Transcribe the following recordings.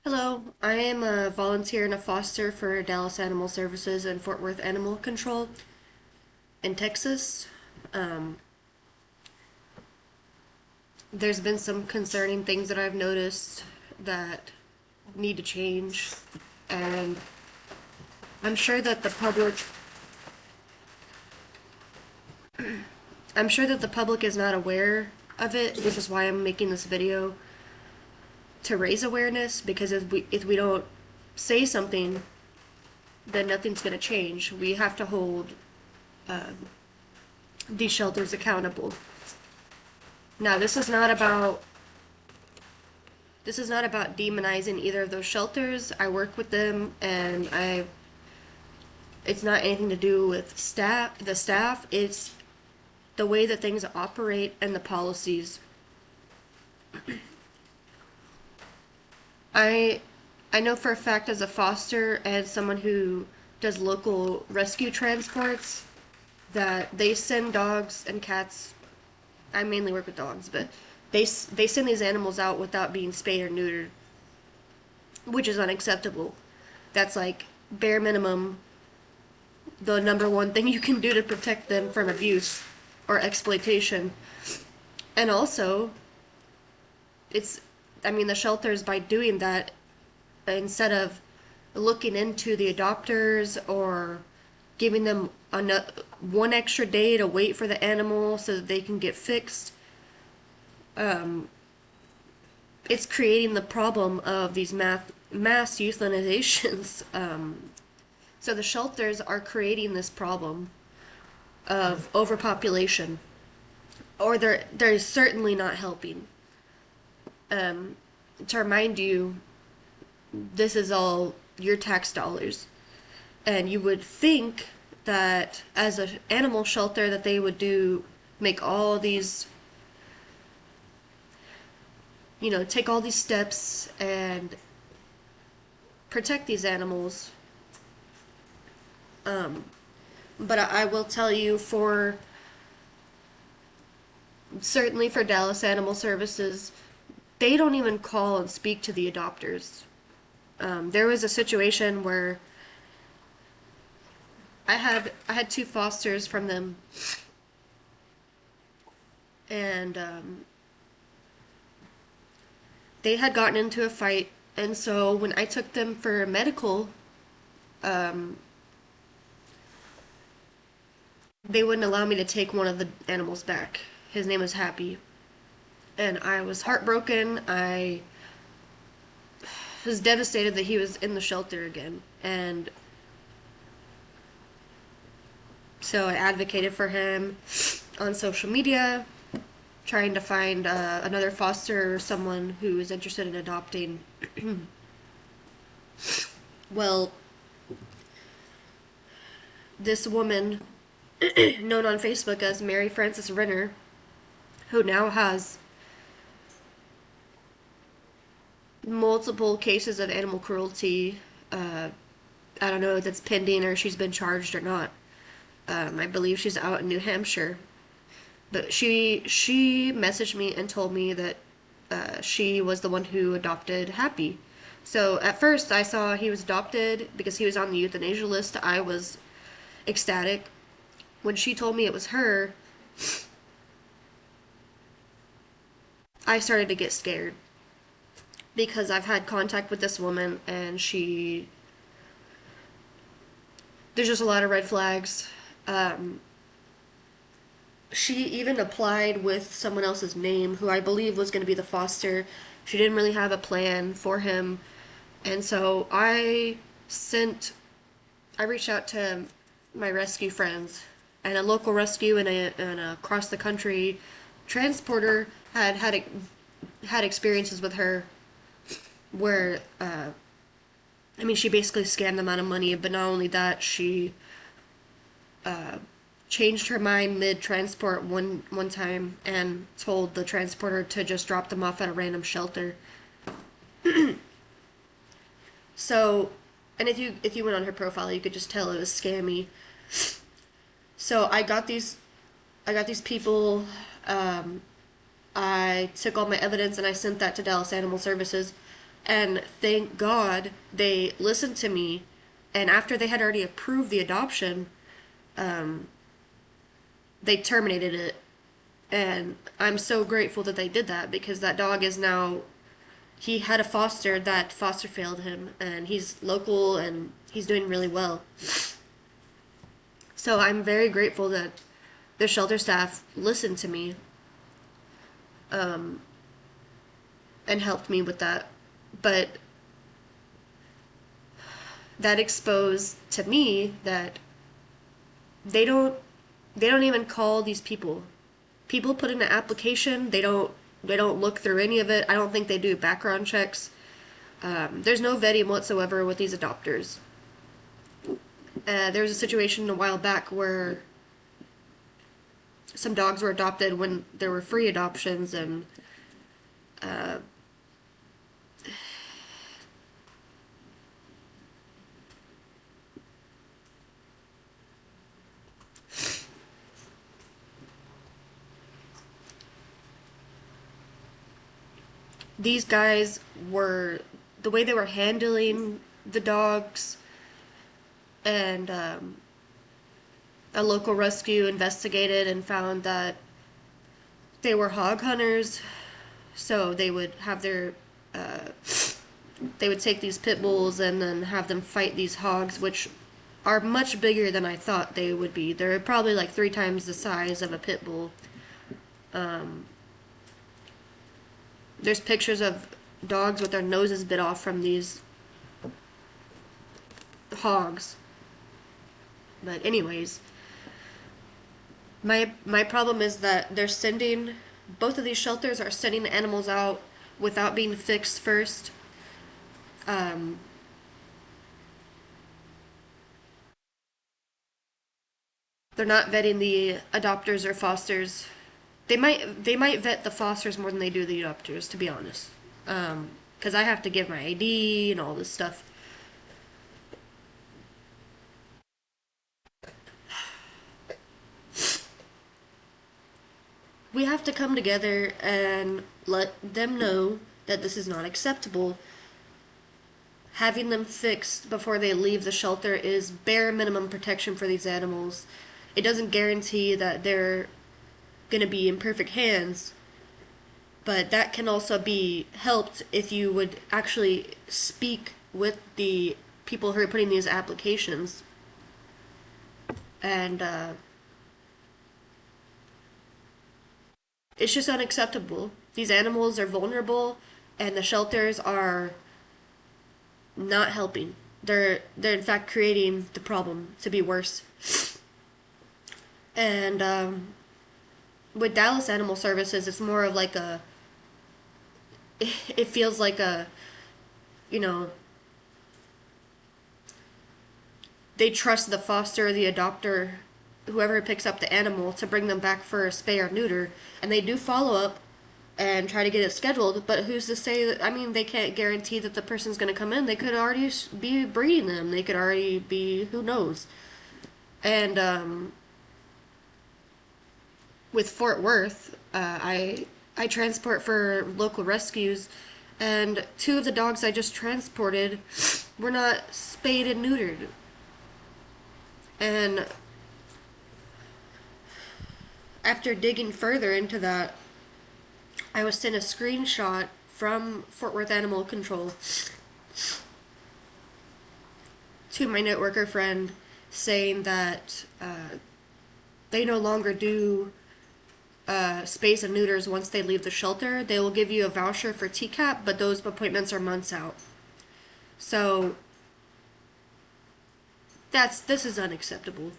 Hello, I am a volunteer and a foster for Dallas Animal Services and Fort Worth Animal Control in Texas. Um, there's been some concerning things that I've noticed that need to change, and I'm sure that the public, I'm sure that the public is not aware of it, which is why I'm making this video to raise awareness. Because if we don't say something, then nothing's gonna change. We have to hold these shelters accountable. Now, this is not about demonizing either of those shelters. I work with them, and I it's not anything to do with the staff. It's the way that things operate and the policies. I I know for a fact, as a foster and someone who does local rescue transports, that they send dogs and cats. I mainly work with dogs, but they send these animals out without being spayed or neutered, which is unacceptable. That's like bare minimum, the number one thing you can do to protect them from abuse or exploitation. And also, it's, I mean, the shelters, by doing that, instead of looking into the adopters or giving them one extra day to wait for the animal so that they can get fixed, it's creating the problem of these mass euthanizations. So the shelters are creating this problem of overpopulation, or they're certainly not helping. To remind you, this is all your tax dollars, and you would think that as an animal shelter that they would make all these, take all these steps and protect these animals. But I will tell you, for certainly for Dallas Animal Services, they don't even call and speak to the adopters. There was a situation where I had two fosters from them, and they had gotten into a fight, and so when I took them for medical, they wouldn't allow me to take one of the animals back. His name was Happy, and I was heartbroken. I was devastated that he was in the shelter again, and so I advocated for him on social media, trying to find another foster or someone who is interested in adopting. Well, this woman, known on Facebook as Mary Frances Renner, who now has multiple cases of animal cruelty. I don't know if that's pending or she's been charged or not. I believe she's out in New Hampshire. But she messaged me and told me that she was the one who adopted Happy. So at first I saw he was adopted because he was on the euthanasia list. I was ecstatic. When she told me it was her, I started to get scared because I've had contact with this woman, and there's just a lot of red flags. She even applied with someone else's name, who I believe was going to be the foster. She didn't really have a plan for him. And so I reached out to my rescue friends, and a local rescue and a across the country transporter had experiences with her where, I mean, she basically scammed them out of money. But not only that, she changed her mind mid-transport one time and told the transporter to just drop them off at a random shelter. So, and if you went on her profile, you could just tell it was scammy. So I got these people. I took all my evidence and I sent that to Dallas Animal Services. And thank God they listened to me. And after they had already approved the adoption, they terminated it. And I'm so grateful that they did that because that dog is now, he had a foster that foster failed him, and he's local and he's doing really well. So I'm very grateful that the shelter staff listened to me and helped me with that. But that exposed to me that they don't they don't even call these people. People put in an application, they don't look through any of it. I don't think they do background checks. There's no vetting whatsoever with these adopters. There was a situation a while back where some dogs were adopted when there were free adoptions, and these guys were, the way they were handling the dogs, and a local rescue investigated and found that they were hog hunters. So they would have their they would take these pit bulls and then have them fight these hogs, which are much bigger than I thought they would be. They're probably like 3 times the size of a pit bull. There's pictures of dogs with their noses bit off from these hogs. But anyways, my problem is that they're sending, both of these shelters are sending the animals out without being fixed first. They're not vetting the adopters or fosters. They might vet the fosters more than they do the adopters, to be honest. Because I have to give my ID and all this stuff. We have to come together and let them know that this is not acceptable. Having them fixed before they leave the shelter is bare minimum protection for these animals. It doesn't guarantee that they're going to be in perfect hands, but that can also be helped if you would actually speak with the people who are putting these applications. And it's just unacceptable. These animals are vulnerable, and the shelters are not helping. They're in fact creating the problem to be worse. And with Dallas Animal Services, it's more of like a. It feels like a, you know, they trust the foster or the adopter, whoever picks up the animal, to bring them back for a spay or neuter, and they do follow up and try to get it scheduled. But who's to say that? I mean, they can't guarantee that the person's going to come in. They could already be breeding them. They could already be, who knows. And with Fort Worth, I transport for local rescues, and 2 of the dogs I just transported were not spayed and neutered. And after digging further into that, I was sent a screenshot from Fort Worth Animal Control to my networker friend saying that they no longer do spays and neuters once they leave the shelter. They will give you a voucher for TCAP, but those appointments are months out. So this is unacceptable.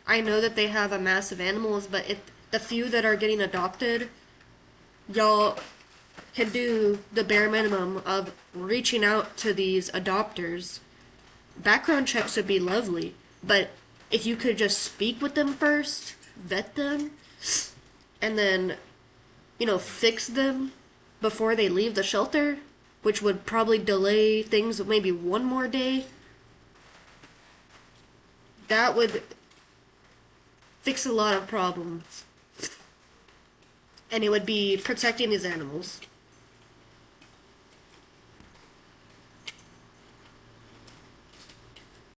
I know that they have a mass of animals, but if the few that are getting adopted, y'all can do the bare minimum of reaching out to these adopters. Background checks would be lovely, but if you could just speak with them first, vet them, and then, fix them before they leave the shelter, which would probably delay things maybe one more day, that would fix a lot of problems. And it would be protecting these animals.